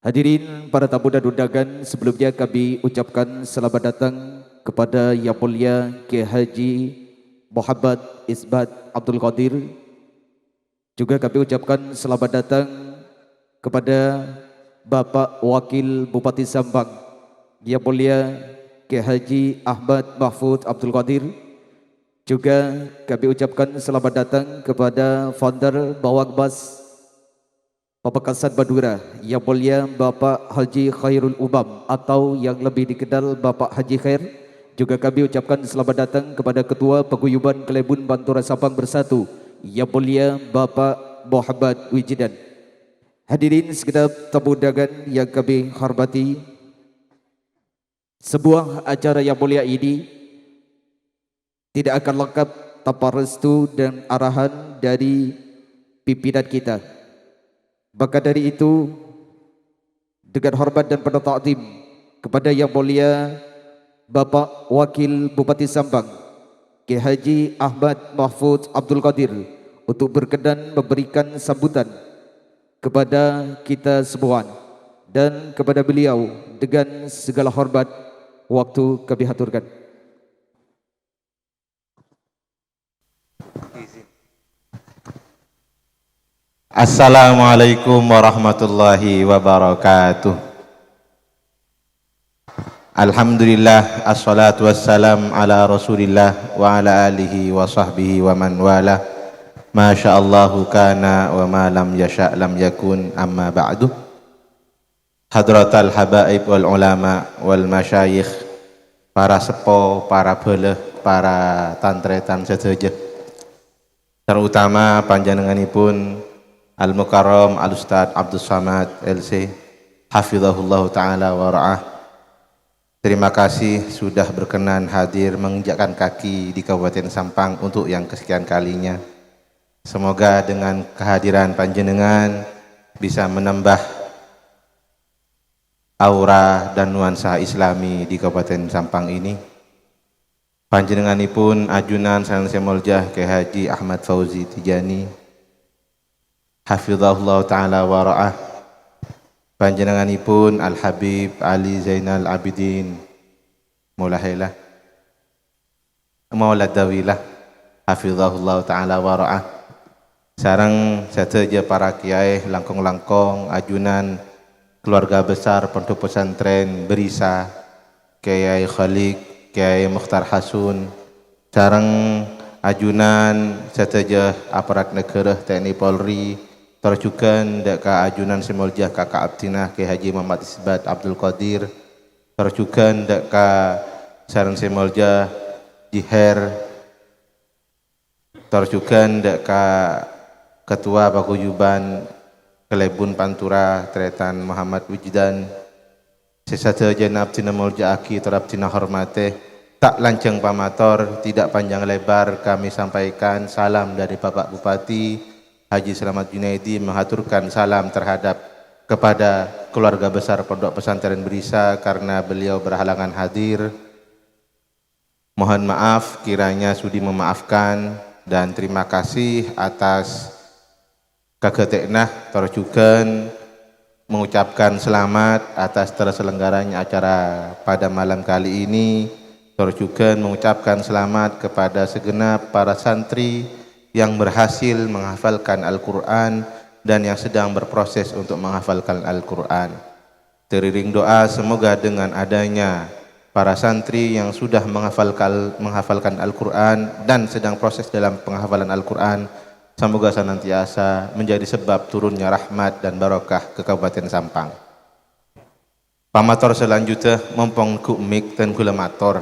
Hadirin para tamu dan undangan, sebelumnya kami ucapkan selamat datang kepada Yang Mulia Kiai Haji Muhammad Isbat Abdul Qadir. Juga kami ucapkan selamat datang kepada Bapak Wakil Bupati Sampang Yang Mulia Kiai Haji Ahmad Mahfud Abdul Qadir. Juga kami ucapkan selamat datang kepada founder Bawang Bas Pamekasan Madura Yang Mulia Bapak Haji Khairul Umam atau yang lebih dikenal Bapak Haji Khair. Juga kami ucapkan selamat datang kepada Ketua Paguyuban Kelebun Pantura Sampang Bersatu Yang Mulia Bapak Muhammad Wijidan. Hadirin segenap tamu undangan yang kami hormati, sebuah acara yang mulia ini tidak akan lengkap tanpa restu dan arahan dari pimpinan kita. Maka dari itu, dengan hormat dan penuh takdim kepada Yang Mulia Bapak Wakil Bupati Sampang Kiai Haji Ahmad Mahfud Abdul Qadir untuk berkenan memberikan sambutan kepada kita semua dan kepada beliau dengan segala hormat, waktu kami haturkan. Assalamualaikum warahmatullahi wabarakatuh. Alhamdulillah, assalatu wassalam ala rasulillah wa ala alihi wa sahbihi wa man wala. Masyaallahu kana wa ma lam yasha' lam yakun, amma ba'du. Hadratal habaib wal ulama wal masyayikh, para sepo, para beleh, para tantretan sedaya, terutama panjenenganipun Al-Mukarram Al-Ustaz Abdul Samad LC hafizahullah ta'ala wa ra'ah. Terima kasih sudah berkenan hadir menginjakkan kaki di Kabupaten Sampang untuk yang kesekian kalinya. Semoga dengan kehadiran panjenengan bisa menambah aura dan nuansa islami di Kabupaten Sampang ini. Panjenenganipun ajunan Salam Semoljah Kiai Haji Ahmad Fauzi Tijani hafizahullah ta'ala wa ra'ah. Panjenenganipun Al-Habib Ali Zainal Abidin Mulahailah Maulad Dawilah hafizahullah ta'ala wa ra'ah. Sareng sateja para kiai langkong-langkong ajunan keluarga besar Pondok Pesantren Berisa, Kiai Khalik, Kiai Mukhtar Hasun, sareng ajunan sateja aparat negara TNI Polri, terjukan deka ajunan Semoljah Kakak Abdinah Kiai Haji Muhammad Isbat Abdul Qadir, terjukan deka sareng Semoljah Jiher, terjukan deka Ketua Paguyuban Kelebun Pantura Tretan Muhammad Wijidan, sesateja Abdina Mulja Aki terabdina hormate. Tak lanceng pamator, tidak panjang lebar, kami sampaikan salam dari Bapak Bupati Haji Selamat Junaidi, mengaturkan salam terhadap kepada keluarga besar Pondok Pesantren Berisa karena beliau berhalangan hadir. Mohon maaf kiranya sudi memaafkan, dan terima kasih atas kageteknah terjukan mengucapkan selamat atas terselenggaranya acara pada malam kali ini. Terjukan mengucapkan selamat kepada segenap para santri yang berhasil menghafalkan Al-Quran dan yang sedang berproses untuk menghafalkan Al-Quran. Teriring doa semoga dengan adanya para santri yang sudah menghafalkan Al-Quran dan sedang proses dalam penghafalan Al-Quran, semoga senantiasa menjadi sebab turunnya rahmat dan barokah ke Kabupaten Sampang. Pamator selanjutnya mumpung ku mik dan kula matur.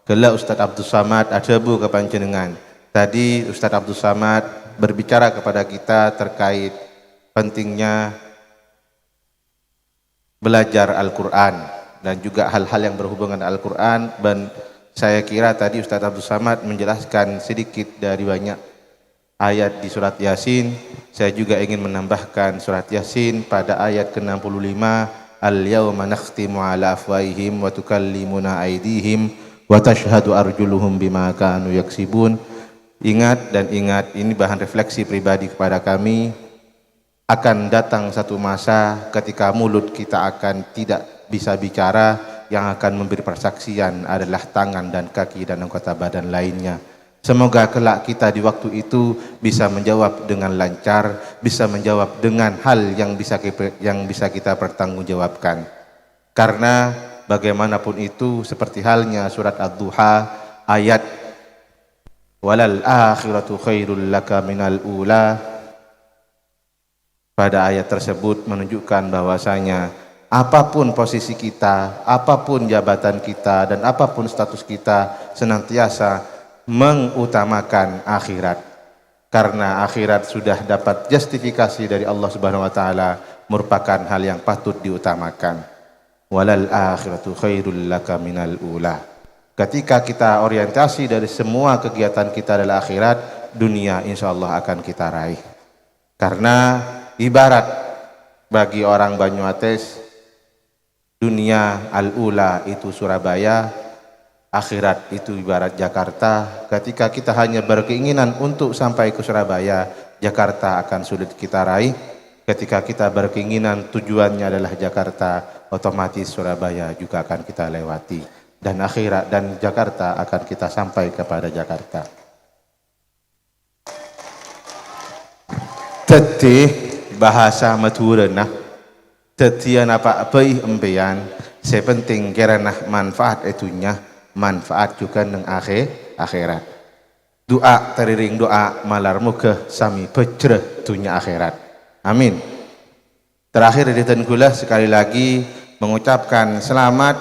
Gela Ustaz Abdul Samad adebu ke panjenengan. Tadi Ustaz Abdul Samad berbicara kepada kita terkait pentingnya belajar Al-Quran dan juga hal-hal yang berhubungan Al-Quran, dan saya kira tadi Ustaz Abdul Samad menjelaskan sedikit dari banyak ayat di surat Yasin. Saya juga ingin menambahkan surat Yasin pada ayat ke-65, Al-yawma nakhtimu ala afwaihim wa tukallimuna aydihim wa tashhadu arjuluhum bima kanu yaksibun. Ingat dan ingat, ini bahan refleksi pribadi kepada kami. akan datang satu masa ketika mulut kita akan tidak bisa bicara, yang akan memberi persaksian adalah tangan dan kaki dan anggota badan lainnya. Semoga kelak kita di waktu itu bisa menjawab dengan lancar, bisa menjawab dengan hal yang bisa kita pertanggungjawabkan. Karena bagaimanapun itu, seperti halnya surat Ad-Duha ayat walal akhiratu khairul laka minal ula, pada ayat tersebut menunjukkan bahwasanya apapun posisi kita, apapun jabatan kita, dan apapun status kita, senantiasa mengutamakan akhirat. Karena akhirat sudah dapat justifikasi dari Allah Subhanahu wa taala, merupakan hal yang patut diutamakan. Walal akhiratu khairul laka minal ula. Ketika kita orientasi dari semua kegiatan kita adalah akhirat, dunia insyaallah akan kita raih. Karena ibarat bagi orang Banyuates, dunia al-ula itu Surabaya, akhirat itu ibarat Jakarta. Ketika kita hanya berkeinginan untuk sampai ke Surabaya, Jakarta akan sulit kita raih. Ketika kita berkeinginan tujuannya adalah Jakarta, otomatis Surabaya juga akan kita lewati. Dan akhirat dan Jakarta akan kita sampai kepada Jakarta. Tetih bahasa maturana, tetian apa empean, sepenting kerana manfaat itunya, manfaat juga neng akhirat. Doa teriring doa malar muka sami pecre tunya akhirat. Amin. Terakhir di tengkulah sekali lagi mengucapkan selamat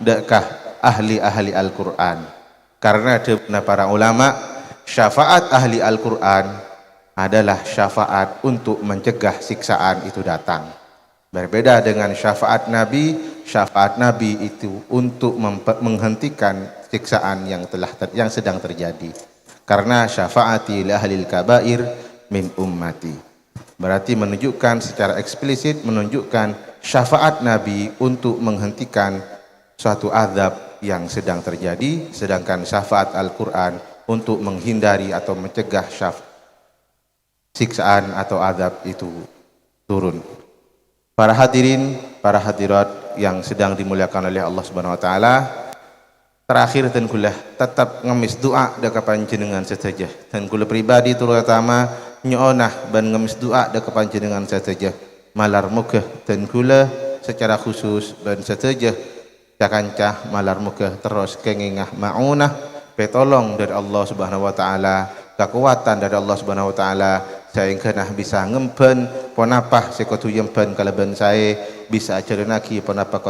dekah ahli-ahli Al-Quran. Karena para ulama, syafaat ahli Al-Quran adalah syafaat untuk mencegah siksaan itu datang. Berbeda dengan syafaat Nabi itu untuk menghentikan siksaan yang sedang terjadi. Karena syafaati li ahlil kabair min ummati. Berarti menunjukkan secara eksplisit, menunjukkan syafaat Nabi untuk menghentikan suatu azab yang sedang terjadi, sedangkan syafaat Al-Quran untuk menghindari atau mencegah siksaan atau azab itu turun. Para hadirin, para hadirat yang sedang dimuliakan oleh Allah Subhanahu wa taala, terakhir tenkulah tetap ngemis doa dekat panjenengan saja. Tenkulah pribadi terutama nyoonah ban ngemis doa dekat panjenengan saja. Malar muka tenkulah secara khusus ban saja cakancah malar muka terus kengingah maunah petolong dari Allah Subhanahu wa taala, kekuatan dari Allah Subhanahu wa taala, saya kenah bisa ngempen ponapah sekotu yempen kalaban saya, bisa cerenaki ponapa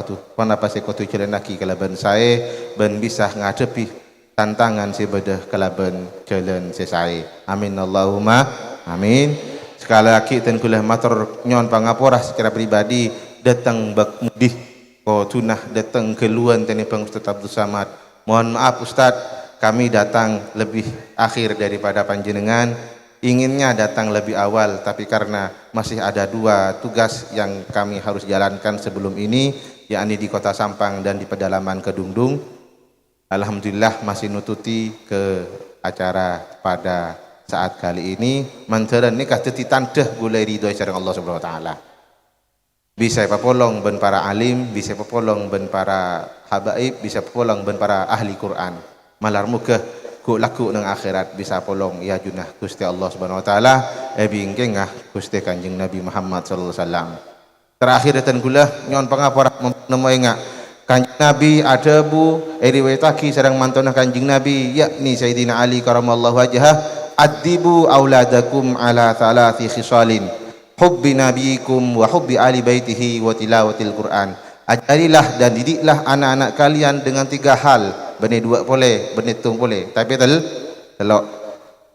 sekotu cerenaki kalaban saya, ben bisa ngadepi tantangan sebedah kalaban jalan sesai. Amin Allahumma amin. Sekali lagi tenkulah matur nyon pangapurah secara pribadi datang bak mudih ko tunah datang keluan tani Bang Ustaz Abdul Samad. Mohon maaf Ustaz, kami datang lebih akhir daripada panjenengan. Inginnya datang lebih awal, tapi karena masih ada dua tugas yang kami harus jalankan sebelum ini, yakni di Kota Sampang dan di pedalaman Kedungdung. Alhamdulillah masih nututi ke acara pada saat kali ini. Manteran nikah tetitan deh gulai ridho sareng Allah Subhanahu wa taala. Bisa papolong ben para alim, bisa papolong ben para habaib, bisa papolong ben para ahli Quran. Malar muka ku laku nang akhirat bisa polong ya junah Gusti Allah Subhanahu wa taala bingkengah Gusti Kanjeng Nabi Muhammad sallallahu alaihi wasallam. Terakhir dan gula nyon pangapora nemoenga Kanjeng Nabi ada bu riwayataki sareng mantona Kanjeng Nabi yakni Sayyidina Ali karamallahu wajhah, adibu auladakum ala thalathi khisalin hubbi nabiyikum wa hubbi ali baitihi wa tilawatil Quran. Ajarilah dan didiklah anak-anak kalian dengan tiga hal. Benih dua boleh, benih tung boleh, tapi telok.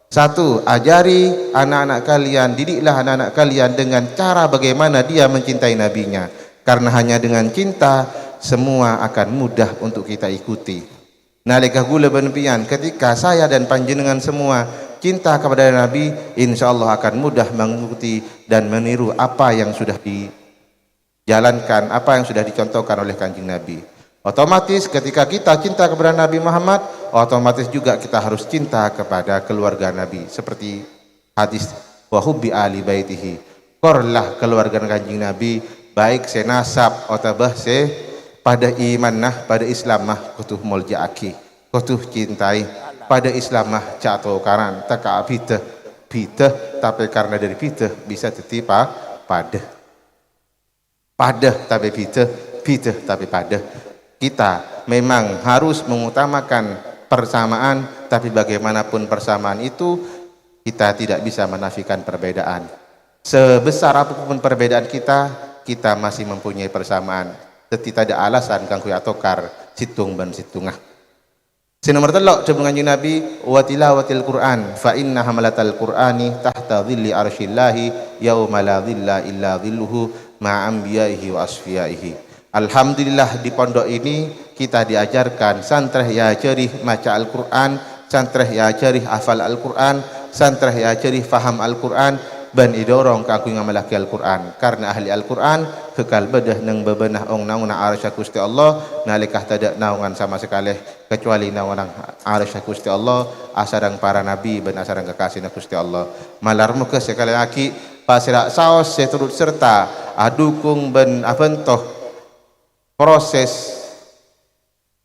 Satu, ajari anak-anak kalian, didiklah anak-anak kalian dengan cara bagaimana dia mencintai nabinya. Karena hanya dengan cinta semua akan mudah untuk kita ikuti. Nalika gula benpian, ketika saya dan panjenengan semua cinta kepada Nabi, insya Allah akan mudah mengikuti dan meniru apa yang sudah dijalankan, apa yang sudah dicontohkan oleh Kanjeng Nabi. Otomatis ketika kita cinta kepada Nabi Muhammad, otomatis juga kita harus cinta kepada keluarga Nabi. Seperti hadis wa hubbi ali baitihi, korlah keluarga Kanjeng Nabi baik senasab otabah se pada iman nah pada Islam mah kutuh muljaaki kutuh cintai pada Islam mah cato karan taka piteh tapi karena dari piteh bisa tetipa pada tapi piteh tapi pada kita memang harus mengutamakan persamaan, tapi bagaimanapun persamaan itu kita tidak bisa menafikan perbedaan. Sebesar apapun perbedaan kita, kita masih mempunyai persamaan. Tidak ada alasan kangku atokar situng ban situngah. Sinomor telok sebelum kanjeng Nabi wa tilawatil Quran fa inna hamalatal Qur'ani tahta dhilli arsyillahi yauma la dhilla illa dhilluhu ma anbiya'ihi wa asfiyaihi. Alhamdulillah di pondok ini kita diajarkan santreh ya cerih maca Al-Quran, santreh ya cerih hafal Al-Quran, santreh ya cerih faham Al-Quran, ban idorong kaku ngamalaki Al-Quran. Karena ahli Al-Quran kekal bedah neng bebenah ong naungan arsya Gusti Allah, nalikah tidak naungan sama sekali kecuali naungan arsya Gusti Allah, asarang para nabi ban asarang kekasih Gusti Allah. Malar muka sekali lagi pasirak saos seturut serta adukung ben abentoh proses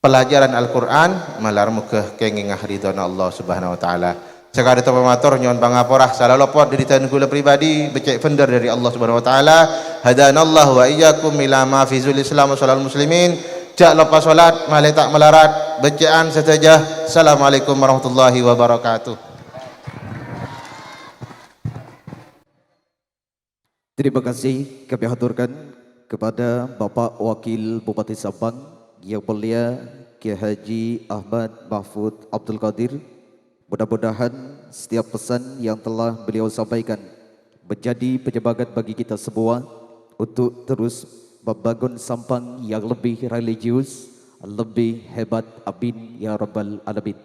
pelajaran Al-Quran malar muka kengingah ridhona Allah subhanahu wa ta'ala. Sekali itu pematur nyon pangaporah salah lopot dari tangan gula pribadi becek vendor dari Allah subhanahu wa ta'ala. Hadanallahu wa iyyakum ila ma fi zul islam wa salal muslimin. Jak lepas solat maletak melarat becean setajah. Assalamualaikum warahmatullahi wabarakatuh. Terima kasih kami haturkan kepada Bapak Wakil Bupati Sabang yang mulia Kiai Haji Ahmad Mahfud Abdul Qadir. Mudah-mudahan setiap pesan yang telah beliau sampaikan menjadi penyemangat bagi kita semua untuk terus membangun Sampang yang lebih religius, lebih hebat. Amin ya rabbal alamin.